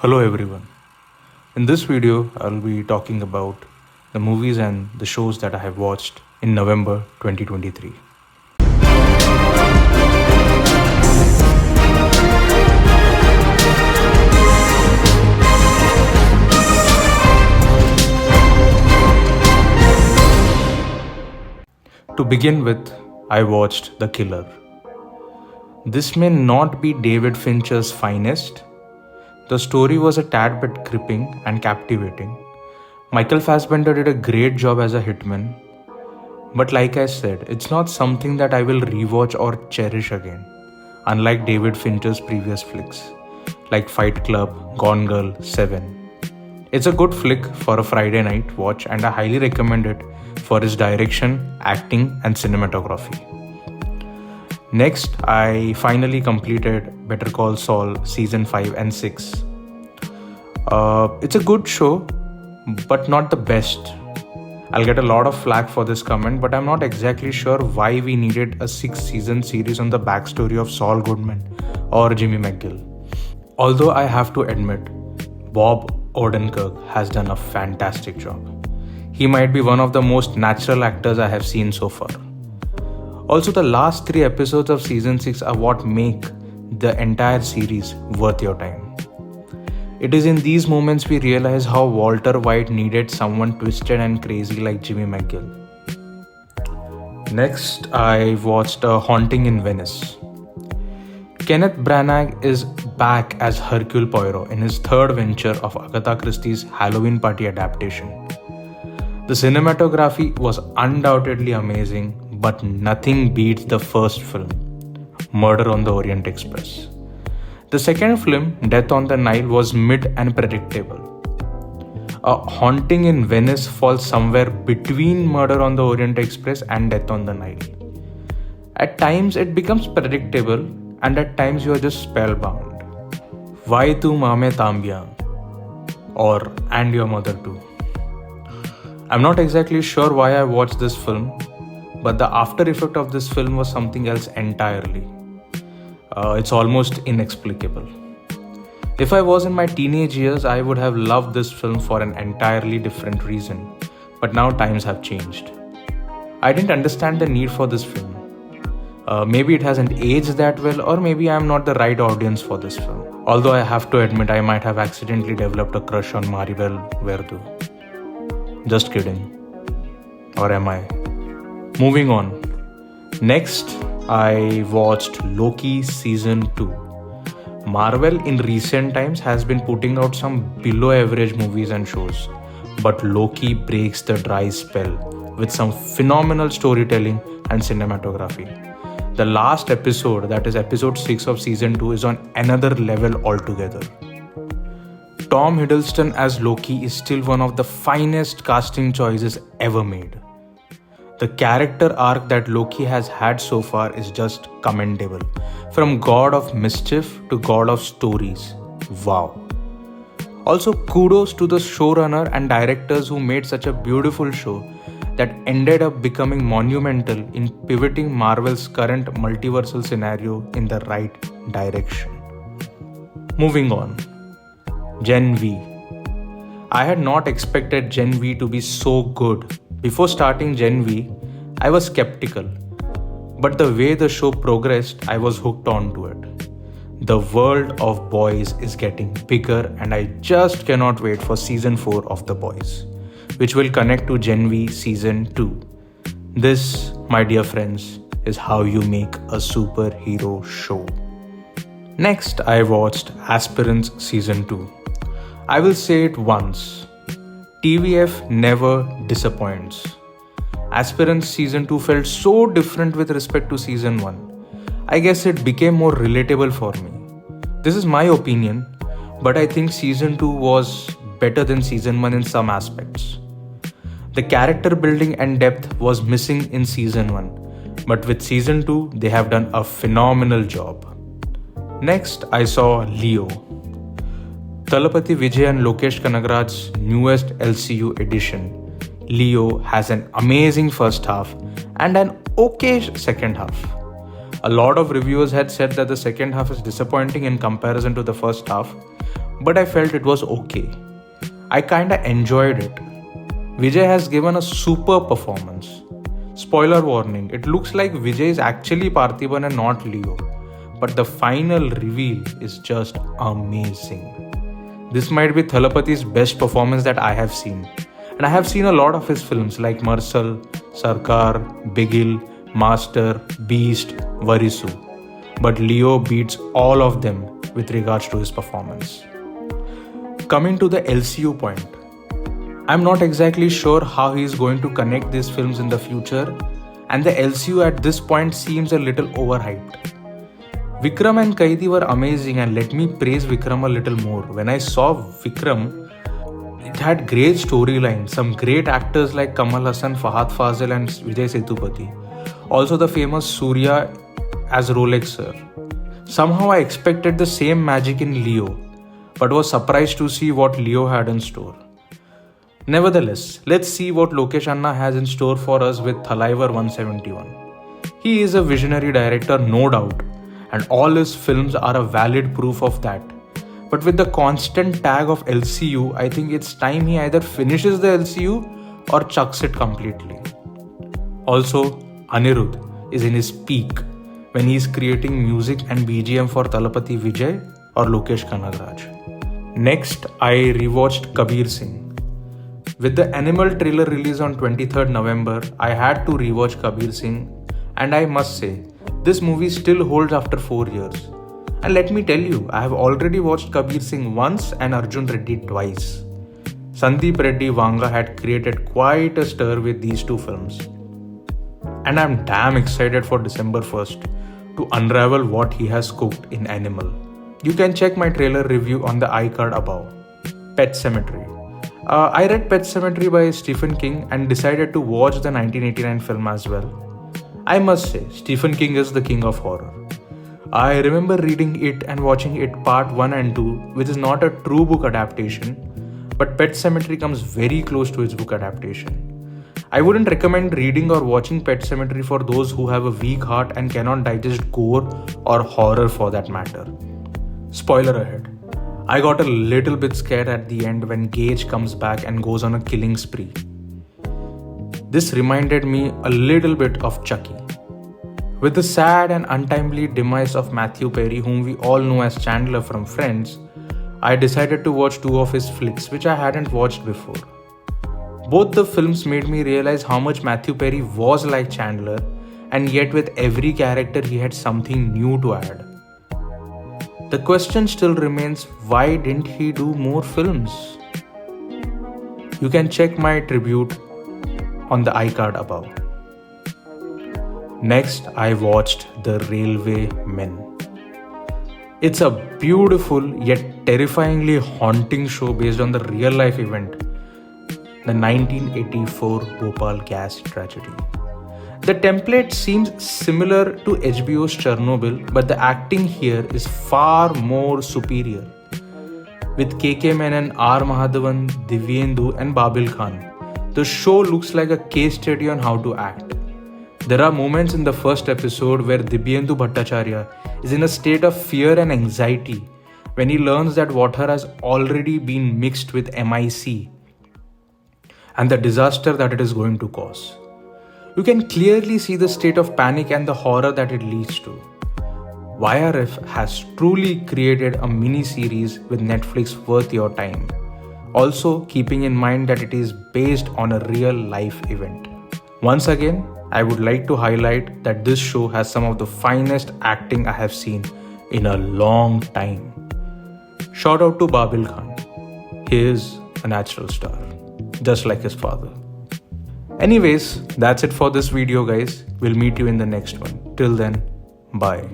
Hello everyone. In this video, I'll be talking about the movies and the shows that I have watched in November 2023. To begin with, I watched The Killer. This may not be David Fincher's finest. The story was a tad bit gripping and captivating. Michael Fassbender did a great job as a hitman. But like I said, it's not something that I will rewatch or cherish again, unlike David Fincher's previous flicks, like Fight Club, Gone Girl, Seven. It's a good flick for a Friday night watch and I highly recommend it for its direction, acting and cinematography. Next, I finally completed Better Call Saul Season 5 and 6. It's a good show, but not the best. I'll get a lot of flack for this comment, but I'm not exactly sure why we needed a 6-season series on the backstory of Saul Goodman or Jimmy McGill. Although I have to admit, Bob Odenkirk has done a fantastic job. He might be one of the most natural actors I have seen so far. Also, the last 3 episodes of season 6 are what make the entire series worth your time. It is in these moments we realize how Walter White needed someone twisted and crazy like Jimmy McGill. Next, I watched A Haunting in Venice. Kenneth Branagh is back as Hercule Poirot in his third venture of Agatha Christie's Halloween Party adaptation. The cinematography was undoubtedly amazing, but nothing beats the first film, Murder on the Orient Express. The second film, Death on the Nile, was mid and predictable. A Haunting in Venice falls somewhere between Murder on the Orient Express and Death on the Nile. At times it becomes predictable and at times you are just spellbound. Why tu Mamá, También? Or And Your Mother Too. I'm not exactly sure why I watched this film, but the after effect of this film was something else entirely. It's almost inexplicable. If I was in my teenage years, I would have loved this film for an entirely different reason, but now times have changed. I didn't understand the need for this film. Maybe it hasn't aged that well, or maybe I'm not the right audience for this film. Although I have to admit I might have accidentally developed a crush on Maribel Verdú. Just kidding. Or am I? Moving on. Next, I watched Loki Season 2. Marvel in recent times has been putting out some below average movies and shows, but Loki breaks the dry spell with some phenomenal storytelling and cinematography. The last episode, that is episode 6 of Season 2, is on another level altogether. Tom Hiddleston as Loki is still one of the finest casting choices ever made. The character arc that Loki has had so far is just commendable. From God of Mischief to God of Stories. Wow. Also, kudos to the showrunner and directors who made such a beautiful show that ended up becoming monumental in pivoting Marvel's current multiversal scenario in the right direction. Moving on. Gen V. I had not expected Gen V to be so good. Before starting Gen V, I was skeptical, but the way the show progressed, I was hooked onto it. The world of boys is getting bigger and I just cannot wait for Season 4 of The Boys, which will connect to Gen V Season 2. This, my dear friends, is how you make a superhero show. Next, I watched Aspirants Season 2. I will say it once. TVF never disappoints. Aspirants Season 2 felt so different with respect to Season 1. I guess it became more relatable for me. This is my opinion, but I think Season 2 was better than Season 1 in some aspects. The character building and depth was missing in Season 1, but with Season 2, they have done a phenomenal job. Next, I saw Leo. Thalapathy Vijay and Lokesh Kanagaraj's newest LCU edition, Leo, has an amazing first half and an okay second half. A lot of reviewers had said that the second half is disappointing in comparison to the first half, but I felt it was okay. I kinda enjoyed it. Vijay has given a super performance. Spoiler warning, it looks like Vijay is actually Parthiban and not Leo, but the final reveal is just amazing. This might be Thalapathi's best performance that I have seen. And I have seen a lot of his films like Marsal, Sarkar, Bigil, Master, Beast, Varisu. But Leo beats all of them with regards to his performance. Coming to the LCU point, I'm not exactly sure how he is going to connect these films in the future, and the LCU at this point seems a little overhyped. Vikram and Kaidi were amazing, and let me praise Vikram a little more. When I saw Vikram, it had great storylines, some great actors like Kamal Hassan, Fahad Fazil and Vijay Sethupathi. Also the famous Surya as Rolex Sir. Somehow I expected the same magic in Leo, but was surprised to see what Leo had in store. Nevertheless, let's see what Lokesh Anna has in store for us with Thalaivar 171. He is a visionary director, no doubt, and all his films are a valid proof of that. But with the constant tag of LCU, I think it's time he either finishes the LCU or chucks it completely. Also, Anirudh is in his peak when he is creating music and BGM for Thalapathy Vijay or Lokesh Kanagraj. Next, I rewatched Kabir Singh. With the Animal trailer release on 23rd November, I had to rewatch Kabir Singh, and I must say, this movie still holds after 4 years. And let me tell you, I have already watched Kabir Singh once and Arjun Reddy twice. Sandeep Reddy Vanga had created quite a stir with these two films. And I'm damn excited for December 1st to unravel what he has cooked in Animal. You can check my trailer review on the iCard above. Pet Sematary. I read Pet Sematary by Stephen King and decided to watch the 1989 film as well. I must say, Stephen King is the king of horror. I remember reading it and watching it part 1 and 2, which is not a true book adaptation, but Pet Sematary comes very close to its book adaptation. I wouldn't recommend reading or watching Pet Sematary for those who have a weak heart and cannot digest gore or horror for that matter. Spoiler ahead. I got a little bit scared at the end when Gage comes back and goes on a killing spree. This reminded me a little bit of Chucky. With the sad and untimely demise of Matthew Perry, whom we all know as Chandler from Friends, I decided to watch 2 of his flicks which I hadn't watched before. Both the films made me realize how much Matthew Perry was like Chandler, and yet with every character he had something new to add. The question still remains, why didn't he do more films? You can check my tribute on the iCard above. Next, I watched The Railway Men. It's a beautiful yet terrifyingly haunting show based on the real life event, the 1984 Bhopal gas tragedy. The template seems similar to HBO's Chernobyl, but the acting here is far more superior. With KK Menon, R. Mahadhavan, Divyendu and Babil Khan, the show looks like a case study on how to act. There are moments in the first episode where Dibyendu Bhattacharya is in a state of fear and anxiety when he learns that water has already been mixed with MIC and the disaster that it is going to cause. You can clearly see the state of panic and the horror that it leads to. YRF has truly created a mini-series with Netflix worth your time. Also, keeping in mind that it is based on a real life event. Once again, I would like to highlight that this show has some of the finest acting I have seen in a long time. Shout out to Babil Khan. He is a natural star, just like his father. Anyways, that's it for this video guys. We'll meet you in the next one. Till then, bye.